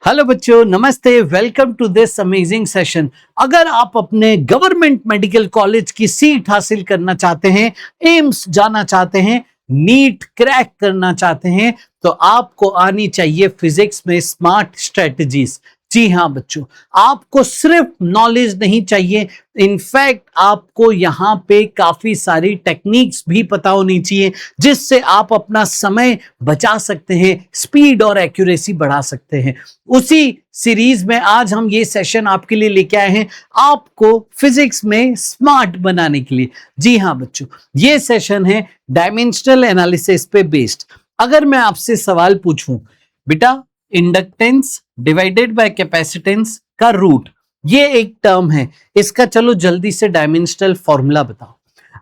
Hello बच्चों, नमस्ते। Welcome to this amazing session. अगर आप अपने गवर्नमेंट मेडिकल कॉलेज की सीट हासिल करना चाहते हैं, एम्स जाना चाहते हैं, नीट क्रैक करना चाहते हैं, तो आपको आनी चाहिए फिजिक्स में स्मार्ट स्ट्रेटजीज। जी हाँ बच्चों, आपको सिर्फ नॉलेज नहीं चाहिए, इनफैक्ट आपको यहाँ पे काफी सारी टेक्निक्स भी पता होनी चाहिए जिससे आप अपना समय बचा सकते हैं, स्पीड और एक्यूरेसी बढ़ा सकते हैं। उसी सीरीज में आज हम ये सेशन आपके लिए लेके आए हैं, आपको फिजिक्स में स्मार्ट बनाने के लिए। जी हाँ बच्चों, ये सेशन है डायमेंशनल एनालिसिस पे बेस्ड। अगर मैं आपसे सवाल पूछूं, बेटा इंडक्टेंस डिवाइडेड बाय कैपेसिटेंस का रूट, ये एक टर्म है, इसका चलो जल्दी से डायमेंशनल फॉर्मूला बताओ।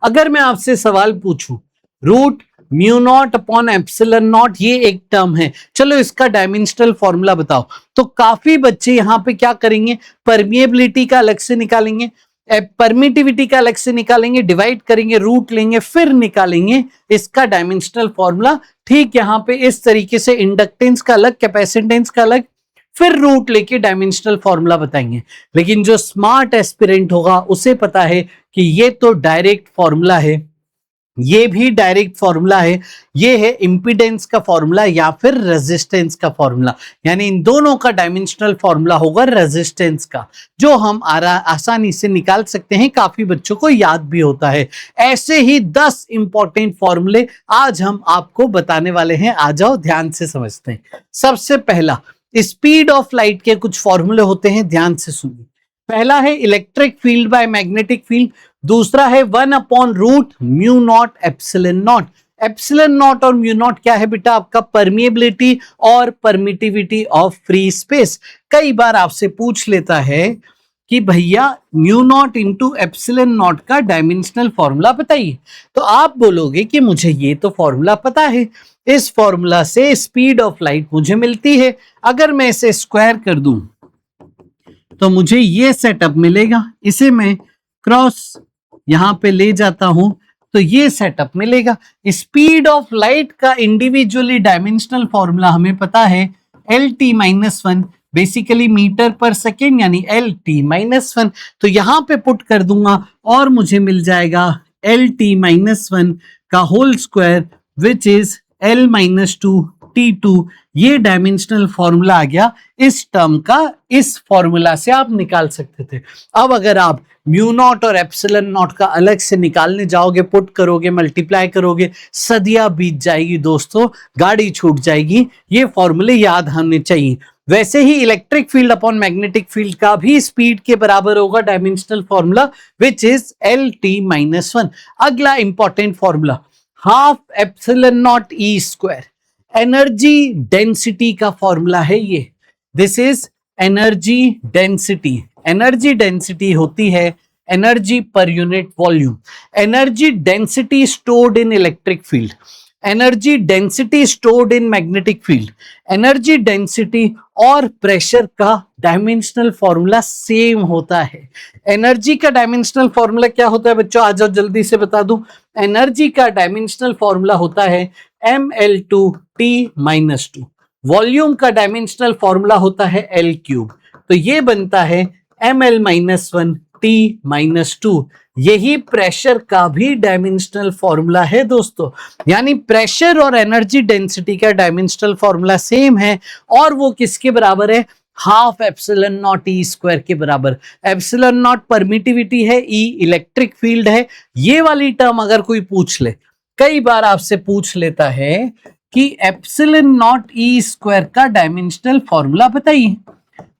अगर मैं आपसे सवाल पूछूं, root mu nought upon epsilon nought, ये एक टर्म है, चलो इसका डायमेंशनल फॉर्मूला बताओ। तो काफी बच्चे यहां पे क्या करेंगे, परमिएबिलिटी का अलग से निकालेंगे, परमिटिविटी का अलग से निकालेंगे, डिवाइड करेंगे, रूट लेंगे, फिर निकालेंगे इसका डायमेंशनल फॉर्मूला। ठीक यहां पे इस तरीके से इंडक्टेंस का अलग, कैपेसिटेंस का अलग, फिर रूट लेके डायमेंशनल फॉर्मूला बताएंगे। लेकिन जो स्मार्ट एस्पिरेंट होगा उसे पता है कि ये तो डायरेक्ट फॉर्मूला है, ये भी डायरेक्ट फॉर्मूला है, ये है इंपीडेंस का फॉर्मूला या फिर रेजिस्टेंस का फॉर्मूला। यानी इन दोनों का डायमेंशनल फॉर्मूला होगा रेजिस्टेंस का, जो हम आसानी से निकाल सकते हैं, काफी बच्चों को याद भी होता है। ऐसे ही 10 इंपॉर्टेंट फॉर्मूले आज हम आपको बताने वाले हैं, आ जाओ ध्यान से समझते हैं। सबसे पहला, स्पीड ऑफ लाइट के कुछ फॉर्मूले होते हैं, ध्यान से सुनिए। पहला है electric field by magnetic field, दूसरा है 1 upon root mu nought epsilon nought. Epsilon nought और म्यू नॉट क्या है बेटा, आपका परमिएबिलिटी और परमिटिविटी ऑफ फ्री स्पेस। कई बार आपसे पूछ लेता है कि भैया mu naught into epsilon not का डायमेंशनल फॉर्मूला बताइए, तो आप बोलोगे कि मुझे ये तो फॉर्मूला पता है, इस फॉर्मूला से स्पीड ऑफ लाइट मुझे मिलती है, अगर मैं इसे स्क्वायर कर दूं तो मुझे ये सेटअप मिलेगा, इसे मैं क्रॉस यहां पे ले जाता हूं तो ये सेटअप मिलेगा। स्पीड ऑफ लाइट का इंडिविजुअली डायमेंशनल फॉर्मूला हमें पता है, L T minus one, basically metre per second यानी एल टी माइनस वन। तो यहां पे पुट कर दूंगा और मुझे मिल जाएगा एल टी माइनस वन का whole square which is L minus two T two. ये डायमेंशनल फॉर्मूला आ गया इस टर्म का, इस फॉर्मूला से आप निकाल सकते थे। अब अगर आप म्यू नॉट और एप्सिलॉन नॉट का अलग से निकालने जाओगे, पुट करोगे, मल्टीप्लाई करोगे, सदियां बीत जाएगी दोस्तों, गाड़ी छूट जाएगी। ये फॉर्मूले याद होने चाहिए। वैसे ही electric field upon magnetic field का भी स्पीड के बराबर होगा dimensional formula which is L T minus one. अगला important formula, half epsilon naught E square, energy density का फॉर्मूला है ये। This is energy density. Energy density होती है energy per unit volume. Energy density stored in electric field, energy density stored in magnetic field. Energy density और pressure का dimensional formula same होता है। Energy का डायमेंशनल फॉर्मूला क्या होता है बच्चों, आ जाओ जल्दी से बता दूं। एनर्जी का डायमेंशनल फॉर्मूला होता है ml2t माइनस टू। वॉल्यूम का डायमेंशनल फॉर्मूला होता है L क्यूब, तो ये बनता है ml minus one t minus two. यही प्रेशर का भी डायमेंशनल फॉर्मूला है दोस्तों। यानी प्रेशर और एनर्जी डेंसिटी का डायमेंशनल फॉर्मूला सेम है, और वो किसके बराबर है, half epsilon naught E square के बराबर। एप्सिलॉन नॉट परमिटिविटी है, ई इलेक्ट्रिक फील्ड है। ये वाली टर्म अगर कोई पूछ ले, कई बार आपसे पूछ लेता है कि एप्सिलॉन नॉट ई स्क्वायर का डायमेंशनल फॉर्मूला बताइए,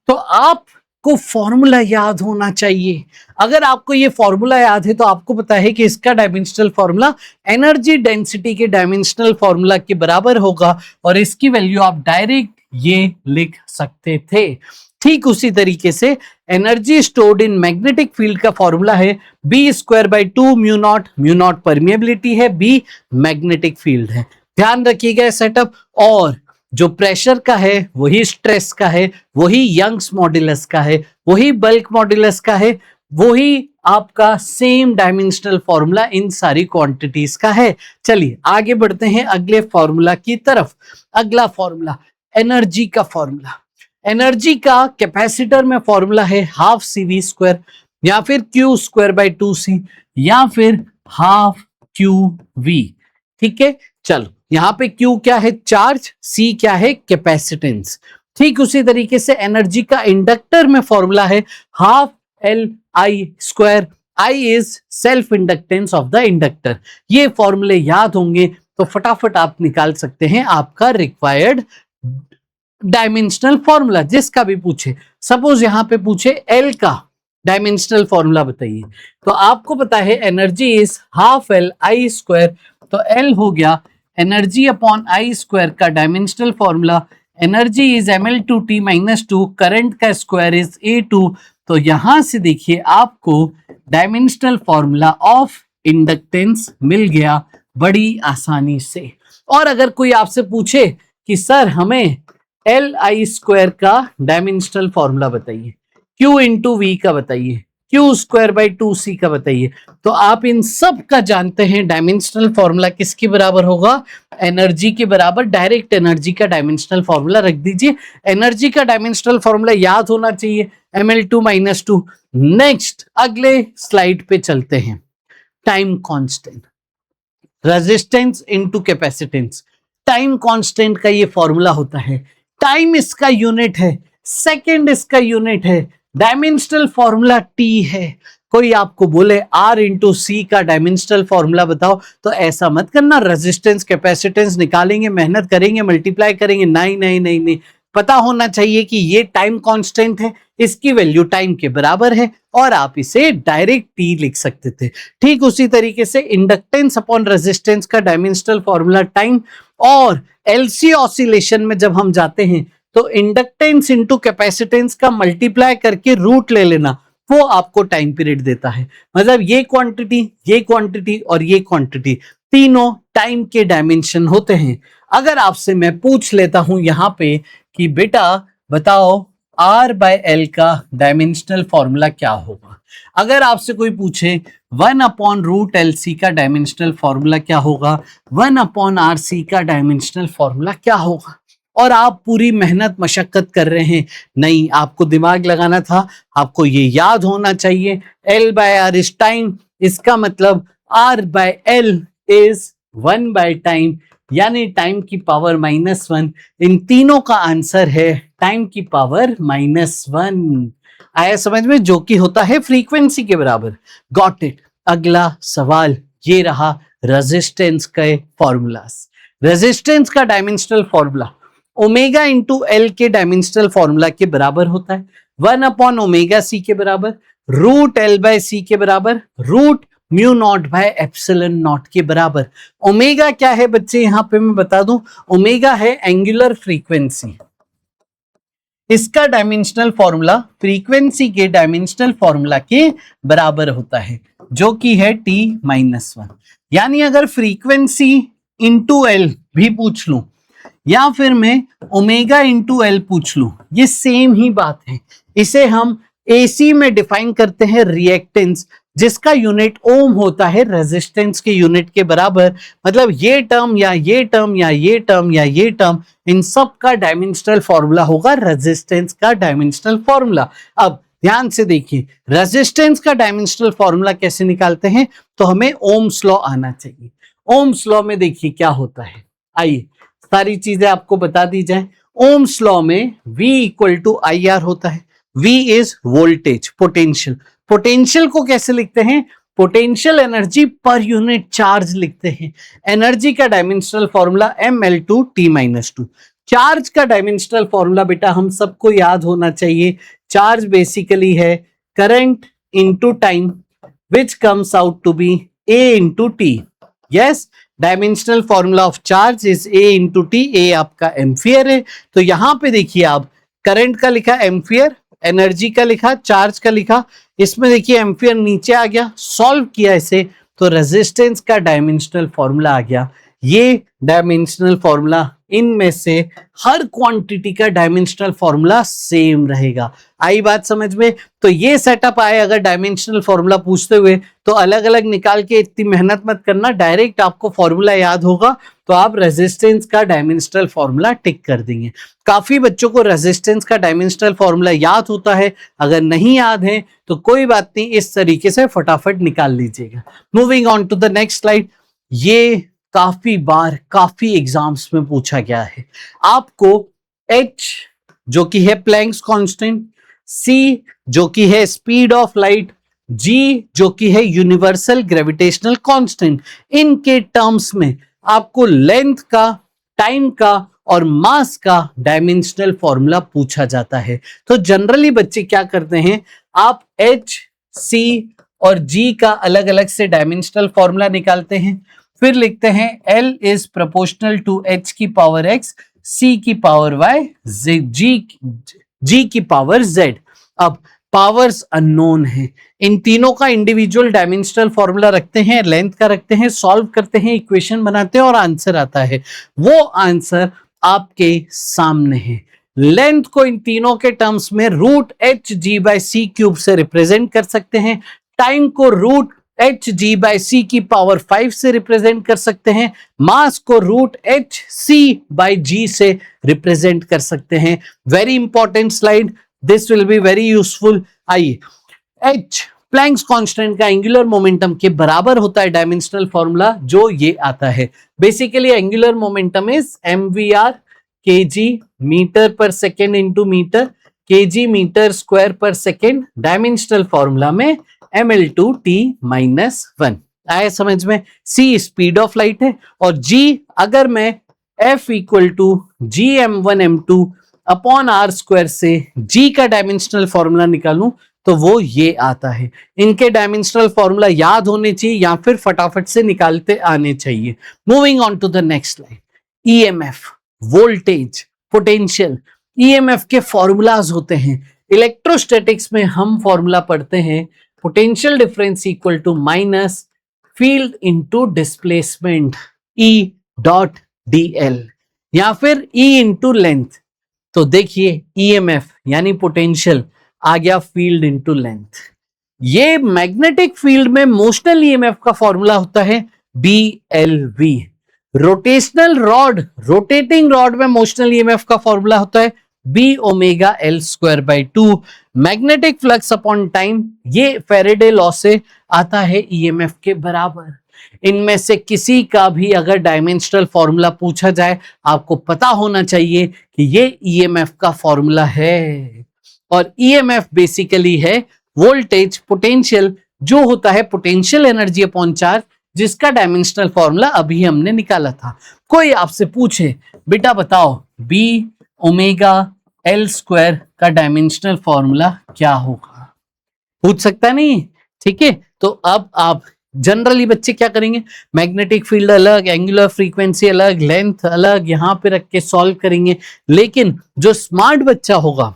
तो आपको फॉर्मूला याद होना चाहिए। अगर आपको ये फॉर्मूला याद है तो आपको पता है कि इसका डायमेंशनल फॉर्मूला एनर्जी डेंसिटी के डायमेंशनल फॉर्मूला के बराबर होगा, और इसकी वैल्यू आप डायरेक्ट ये लिख सकते थे। ठीक उसी तरीके से energy stored in magnetic field का फॉर्मूला है B square by two mu nought. Mu nought permeability है, बी मैग्नेटिक फील्ड है। ध्यान रखिएगा सेटअप। और जो प्रेशर का है वही स्ट्रेस का है, वही यंग्स मॉड्यूलस का है, वही बल्क मॉड्यूलस का है, वही आपका सेम डायमेंशनल फॉर्मूला इन सारी क्वांटिटीज का है। चलिए आगे बढ़ते हैं अगले फॉर्मूला की तरफ। अगला फॉर्मूला एनर्जी का फॉर्मूला। एनर्जी का कैपेसिटर में फॉर्मूला है हाफ सी वी स्क्वायर, या फिर क्यू स्क्वायर बाई 2c, या फिर हाफ क्यू वी। ठीक है, चलो यहां पे क्यू क्या है, चार्ज, सी क्या है, कैपेसिटेंस। ठीक उसी तरीके से एनर्जी का इंडक्टर में फॉर्मूला है half L I square, I is self inductance of the inductor. ये फॉर्मूले याद होंगे तो फटाफट आप निकाल सकते हैं आपका रिक्वायर्ड डायमेंशनल फॉर्मूला, जिसका भी पूछे। सपोज यहां पे पूछे एल का डायमेंशनल फॉर्मूला बताइए, तो आपको पता है energy is half L I square, तो एल हो गया एनर्जी अपॉन आई स्क्वायर का dimensional formula, energy is ml2t minus 2, current का स्क्वायर इज A2। तो यहां से देखिए आपको डायमेंशनल फॉर्मूला ऑफ इंडक्टेंस मिल गया बड़ी आसानी से। और अगर कोई आपसे पूछे कि सर हमें एल आई स्क्वायर का डायमेंशनल फॉर्मूला बताइए, क्यू इंटू वी का बताइए, क्यू स्क्वायर बाई 2c का बताइए, तो आप इन सब का जानते हैं डायमेंशनल फॉर्मूला किसके बराबर होगा, एनर्जी के बराबर। डायरेक्ट एनर्जी का डायमेंशनल फॉर्मूला रख दीजिए, एनर्जी का डायमेंशनल फॉर्मूला याद होना चाहिए ml2 माइनस 2। नेक्स्ट अगले स्लाइड पे चलते हैं, time constant, resistance into capacitance. Time constant का ये फॉर्मूला होता है, टाइम इसका यूनिट है, सेकंड इसका यूनिट है, डायमेंशनल फॉर्मूला टी है। कोई आपको बोले आर इंटू सी का डायमेंशनल फॉर्मूला बताओ, तो ऐसा मत करना रेजिस्टेंस कैपेसिटेंस निकालेंगे, मेहनत करेंगे, मल्टीप्लाई करेंगे, नहीं नहीं नहीं नहीं, पता होना चाहिए कि ये टाइम कांस्टेंट है, इसकी वैल्यू टाइम के बराबर है, और आप इसे डायरेक्ट टी लिख सकते थे। ठीक उसी तरीके से इंडक्टेंस अपॉन रेजिस्टेंस का डायमेंशनल फॉर्मूला टाइम, और एलसी ऑसिलेशन में जब हम जाते हैं तो इंडक्टेंस इनटू कैपेसिटेंस का मल्टीप्लाई करके रूट ले लेना, वो आपको टाइम पीरियड देता है। मतलब ये क्वांटिटी और ये क्वांटिटी तीनों टाइम के डायमेंशन होते हैं। अगर आपसे मैं पूछ लेता हूं यहां पे कि बेटा बताओ R बाय L का डायमेंशनल फॉर्मूला क्या होगा, अगर आपसे कोई पूछे 1/√LC का डायमेंशनल फॉर्मूला क्या होगा, 1/RC का डायमेंशनल फॉर्मूला क्या होगा, और आप पूरी मेहनत मशक्कत कर रहे हैं, नहीं आपको दिमाग लगाना था, आपको ये याद होना चाहिए L by R is time, इसका मतलब R by L is 1 by time, यानी टाइम की पावर -1। इन तीनों का आंसर है टाइम की पावर -1। आया समझ में, जो कि होता है फ्रीक्वेंसी के बराबर। Got it. अगला सवाल ये रहा रेजिस्टेंस के फॉर्मूलास। रेजिस्टेंस का dimensional formula omega into L के डायमेंशनल फॉर्मूला के बराबर होता है, 1/ओमेगा सी के बराबर, √L बाय सी के बराबर, √μ0 बाय एप्सिलॉन नॉट के बराबर। ओमेगा क्या है बच्चे, यहां पे मैं बता दूं, ओमेगा है एंगुलर फ्रीक्वेंसी, इसका डायमेंशनल फॉर्मूला फ्रीक्वेंसी के डायमेंशनल फॉर्मूला के बराबर होता है, जो कि है t-1। यानी अगर फ्रीक्वेंसी इंटू एल भी पूछ लूं या फिर मैं ओमेगा इंटू एल पूछ लूं, ये सेम ही बात है। इसे हम एसी में डिफाइन करते हैं रिएक्टेंस, जिसका यूनिट ओम होता है रेजिस्टेंस के यूनिट के बराबर। मतलब ये टर्म या ये टर्म या ये टर्म या ये टर्म, इन सब का डायमेंशनल फॉर्मूला होगा रेजिस्टेंस का डायमेंशनल फॉर्मूला। अब ध्यान से देखिए रेजिस्टेंस का डायमेंशनल फॉर्मूला कैसे निकालते हैं, तो हमें ओम्स लॉ आना चाहिए। ओम्स लॉ में देखिए क्या होता है, आइए सारी चीजें आपको बता दी जाए। ओम्स लॉ में V = IR होता है। V is voltage, potential. Potential को कैसे लिखते हैं, potential energy per unit charge लिखते हैं। एनर्जी का डायमेंशनल फॉर्मूला ml2t-2। चार्ज का डायमेंशनल फॉर्मूला बेटा हम सबको याद होना चाहिए, चार्ज बेसिकली है current into time which comes out to be A into T. Yes, dimensional formula of charge is A into T. A आपका एम्पियर है, तो यहां पे देखिए आप करंट का लिखा एम्पियर, एनर्जी का लिखा, चार्ज का लिखा, इसमें देखिए एम्पियर नीचे आ गया, सॉल्व किया इसे तो रेजिस्टेंस का डायमेंशनल फॉर्मूला आ गया। ये डायमेंशनल फॉर्मूला, इनमें से हर क्वांटिटी का डायमेंशनल फॉर्मूला सेम रहेगा। आई बात समझ में? तो ये सेटअप आए, अगर डायमेंशनल फॉर्मूला पूछते हुए तो अलग अलग निकाल के इतनी मेहनत मत करना, डायरेक्ट आपको फॉर्मूला याद होगा तो आप रेजिस्टेंस का डायमेंशनल फॉर्मूला टिक कर देंगे। काफी बच्चों को रेजिस्टेंस का डायमेंशनल फॉर्मूला याद होता है, अगर नहीं याद है तो कोई बात नहीं, इस तरीके से फटाफट निकाल लीजिएगा। Moving on to the next slide. ये काफी बार काफी एग्जाम्स में पूछा गया है। आपको H जो कि है प्लैंक्स कांस्टेंट, C जो कि है स्पीड ऑफ लाइट, G जो कि है यूनिवर्सल ग्रेविटेशनल कांस्टेंट, इनके टर्म्स में आपको लेंथ का, टाइम का और मास का डायमेंशनल फॉर्मूला पूछा जाता है। तो जनरली बच्चे क्या करते हैं, आप H, C और G का अलग अलग से डायमेंशनल फॉर्मूला निकालते हैं, फिर लिखते हैं L is proportional to H की पावर X, C की पावर Y, G की पावर Z। अब पावर्स अननोन है, इन तीनों का इंडिविजुअल डायमेंशनल फॉर्मूला रखते हैं, लेंथ का रखते हैं, सॉल्व करते हैं, इक्वेशन बनाते हैं और आंसर आता है। वो आंसर आपके सामने है। लेंथ को इन तीनों के टर्म्स में root H G by C cube से रिप्रेजेंट कर सकते हैं, टाइम को root H G by C की पावर 5 से रिप्रेजेंट कर सकते हैं, मास को रूट एच सी बाई जी से रिप्रेजेंट कर सकते हैं। Very important slide, this will be very useful. आइए, एच प्लैंक्स कांस्टेंट का एंगुलर मोमेंटम के बराबर होता है डायमेंशनल फॉर्मूला, जो ये आता है। Basically angular momentum is mvr kg metre per second into metre, kg metre square per second, dimensional formula में ml2t-1। आया समझ में? C स्पीड ऑफ लाइट है और G अगर मैं F equal to gm1m2 upon R square से G का डायमेंशनल फॉर्मूला निकालूं तो वो ये आता है। इनके डायमेंशनल फॉर्मूला याद होने चाहिए या फिर फटाफट से निकालते आने चाहिए। Moving on to the next slide. EMF, voltage, potential, EMF के फॉर्मूलाज होते हैं। इलेक्ट्रोस्टैटिक्स में हम फॉर्मूला पढ़ते हैं potential difference equal to minus field into displacement E dot dl या फिर E इनटू लेंथ। तो देखिए EMF यानी पोटेंशियल आ गया फील्ड इनटू लेंथ। ये मैग्नेटिक फील्ड में मोशनल EMF का फॉर्मूला होता है BLV। Rotational rod, rotating rod में मोशनल EMF का फॉर्मूला होता है B omega L square by 2। Magnetic flux upon time, ये फेरेडे लॉ से आता है EMF के बराबर। इनमें से किसी का भी अगर डायमेंशनल फॉर्मूला पूछा जाए, आपको पता होना चाहिए कि ये EMF का फॉर्मूला है। और EMF बेसिकली है वोल्टेज, पोटेंशियल, जो होता है पोटेंशियल एनर्जी अपॉन चार्ज, जिसका डायमेंशनल फॉर्मूला अभी हमने निकाला था। कोई आपसे पूछे बेटा बताओ B ओमेगा L स्क्वायर का डायमेंशनल फॉर्मूला क्या होगा, पूछ सकता नहीं? ठीक है, तो अब आप जनरली बच्चे क्या करेंगे, मैग्नेटिक फील्ड अलग, एंगुलर फ्रीक्वेंसी अलग, लेंथ अलग, यहां पे रख के सॉल्व करेंगे। लेकिन जो स्मार्ट बच्चा होगा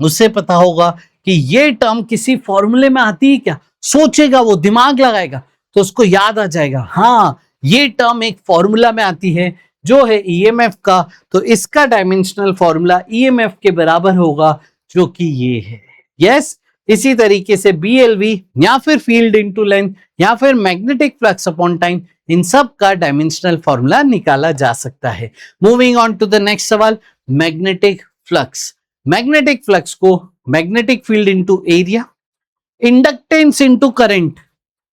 उसे पता होगा कि ये टर्म किसी फॉर्मूले में आती है क्या, सोचेगा, वो दिमाग लगाएगा तो उसको याद आ जाएगा, हाँ ये टर्म एक फॉर्मूला में आती है जो है EMF का, तो इसका डायमेंशनल फॉर्मूला EMF के बराबर होगा, जो कि ये है। यस, इसी तरीके से BLV या फिर फील्ड इनटू लेंथ या फिर मैग्नेटिक फ्लक्स अपॉन टाइम, इन सब का डायमेंशनल फॉर्मूला निकाला जा सकता है। Moving on to the next सवाल, मैग्नेटिक फ्लक्स। मैग्नेटिक फ्लक्स को magnetic field into area, inductance into current,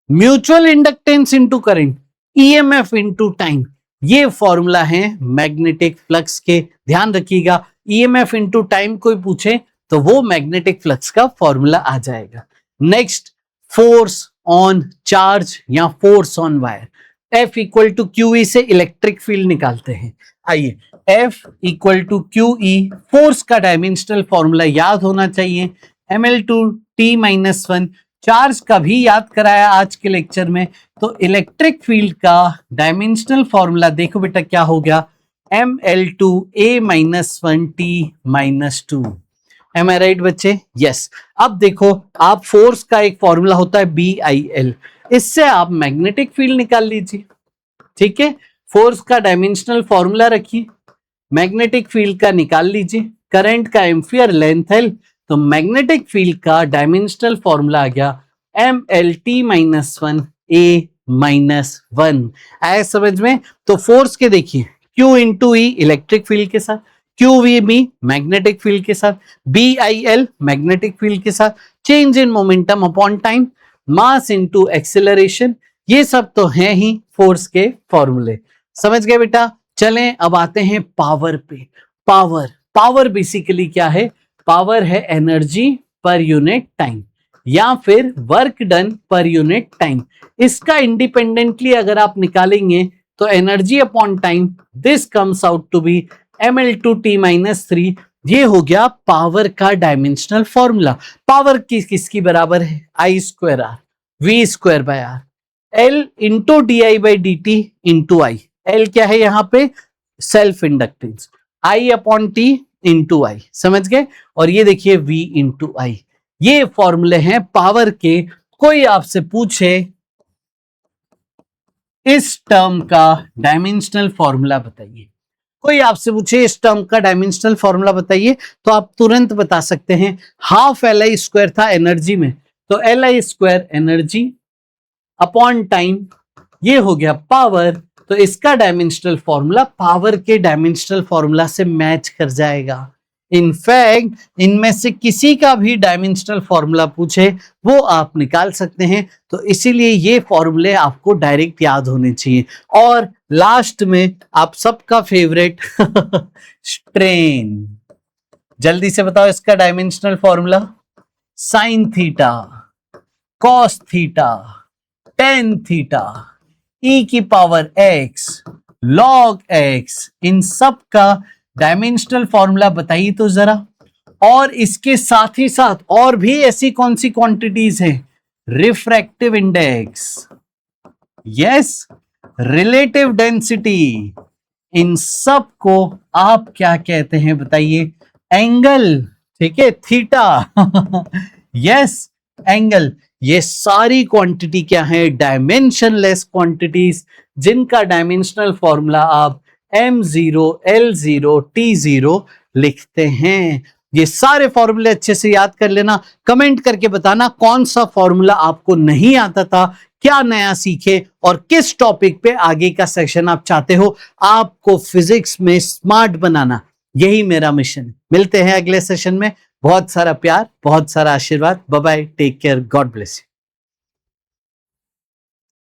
mutual inductance into current, EMF into time, ये फॉर्मूला है मैग्नेटिक फ्लक्स के। ध्यान रखिएगा, EMF इनटू टाइम कोई पूछे तो वो मैग्नेटिक फ्लक्स का फॉर्मूला आ जाएगा। नेक्स्ट, फोर्स ऑन चार्ज या force on wire. F equal to QE से इलेक्ट्रिक फील्ड निकालते हैं। आइए, F equal to QE, force का डायमेंशनल फॉर्मूला याद होना चाहिए, ml2t-1। चार्ज का भी याद कराया आज के लेक्चर में, तो इलेक्ट्रिक फील्ड का डायमेंशनल फॉर्मूला देखो बेटा क्या हो गया, ml2a-1t-2। एम आई राइट बच्चे? यस। अब देखो, आप फोर्स का एक फॉर्मूला होता है BIL, इससे आप मैग्नेटिक फील्ड निकाल लीजिए। ठीक है, फोर्स का डायमेंशनल फॉर्मूला रखिए, मैग्नेटिक फील्ड का निकाल लीजिए, करंट का एम्पियर लेंथ है, तो मैग्नेटिक फील्ड का डायमेंशनल फॉर्मूला आ गया MLT-1 आया समझ में। तो फोर्स के देखिए Q इंटू ई इलेक्ट्रिक फील्ड के साथ, QVB मैग्नेटिक फील्ड के साथ, BIL मैग्नेटिक फील्ड के साथ, change in momentum upon time, mass into acceleration, ये सब तो है ही फोर्स के फॉर्मूले। समझ गए बेटा। चलें अब आते हैं पावर पे। पावर बेसिकली क्या है? पावर है एनर्जी पर यूनिट टाइम या फिर work done per unit time. इसका इंडिपेंडेंटली अगर आप निकालेंगे तो energy upon time this comes out to be mL/T-3। ये हो गया पावर का डायमेंशनल फॉर्मूला। पावर किसकी बराबर है? I²R V²/R L into DI/dt into I। L क्या है यहाँ पे? Self inductance. I/T into I, समझ गए। और ये देखिए V इंटू I, ये फॉर्मूले हैं पावर के। कोई आपसे पूछे इस टर्म का डायमेंशनल फॉर्मूला बताइए, कोई आपसे पूछे इस टर्म का डायमेंशनल फॉर्मूला बताइए, तो आप तुरंत बता सकते हैं हाफ LI² था एनर्जी में, तो LI² एनर्जी अपॉन टाइम, ये हो गया पावर। तो इसका डायमेंशनल फॉर्मूला पावर के डायमेंशनल फॉर्मूला से मैच कर जाएगा। इनफैक्ट इनमें से किसी का भी डायमेंशनल फॉर्मूला पूछे वो आप निकाल सकते हैं। तो इसीलिए ये फॉर्मूले आपको डायरेक्ट याद होने चाहिए। और लास्ट में आप सबका फेवरेट स्ट्रेन, जल्दी से बताओ इसका dimensional formula. Sine theta, cos theta, tan theta, e की पावर x, log x, इन सब का डायमेंशनल फॉर्मूला बताइए तो जरा। और इसके साथ ही साथ और भी ऐसी कौन सी क्वांटिटीज है? Refractive index, yes, relative density, इन सब को आप क्या कहते हैं बताइए? एंगल, ठीक है, थीटा यस, एंगल। ये सारी क्वांटिटी क्या है? डायमेंशनलेस क्वांटिटीज, जिनका डायमेंशनल फॉर्मूला आप M0 L0 T0 लिखते हैं। ये सारे फॉर्मूले अच्छे से याद कर लेना। कमेंट करके बताना कौन सा फॉर्मूला आपको नहीं आता था, क्या नया सीखे और किस टॉपिक पे आगे का सेशन आप चाहते हो। आपको फिजिक्स में स्मार्ट बनाना, यही मेरा मिशन। मिलते हैं अगले सेशन में। बहुत सारा प्यार, बहुत सारा आशीर्वाद। Bye bye, take care, God bless you.